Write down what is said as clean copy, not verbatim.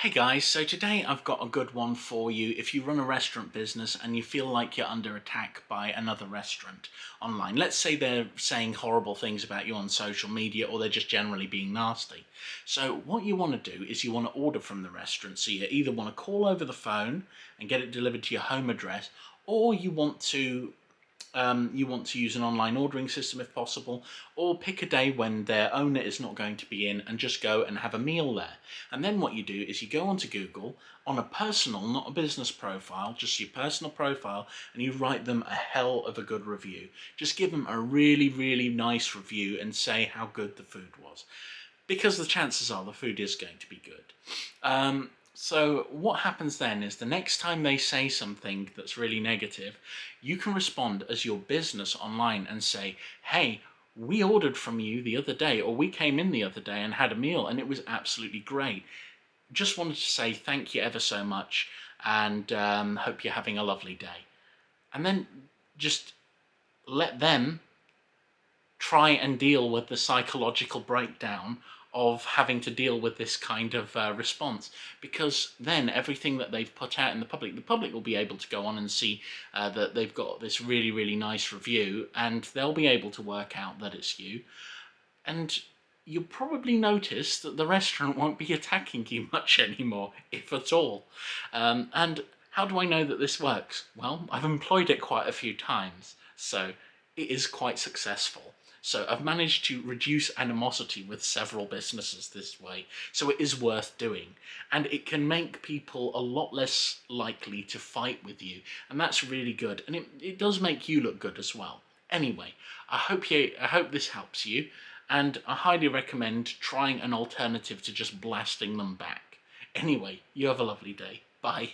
Hey guys, so today I've got a good one for you if you run a restaurant business and you feel like you're under attack by another restaurant online. Let's say they're saying horrible things about you on social media, or they're just generally being nasty. So what you want to do is you want to order from the restaurant. So you either want to call over the phone and get it delivered to your home address, or you want to use an online ordering system if possible, or pick a day when their owner is not going to be in and just go and have a meal there. And then what you do is you go onto Google on a personal, not a business profile, just your personal profile, and you write them a hell of a good review. Just give them a really, really nice review and say how good the food was, because the chances are the food is going to be good. So what happens then is the next time they say something that's really negative, you can respond as your business online and say, hey, we ordered from you the other day, or we came in the other day and had a meal and it was absolutely great. Just wanted to say thank you ever so much, and hope you're having a lovely day. And then just let them try and deal with the psychological breakdown of having to deal with this kind of response, because then everything that they've put out in the public will be able to go on and see that they've got this really, really nice review, and they'll be able to work out that it's you. And you'll probably notice that the restaurant won't be attacking you much anymore, if at all. And how do I know that this works? Well, I've employed it quite a few times, so it is quite successful. So I've managed to reduce animosity with several businesses this way, so it is worth doing. And it can make people a lot less likely to fight with you, and that's really good. And it does make you look good as well. Anyway, I hope this helps you, and I highly recommend trying an alternative to just blasting them back. Anyway, you have a lovely day. Bye.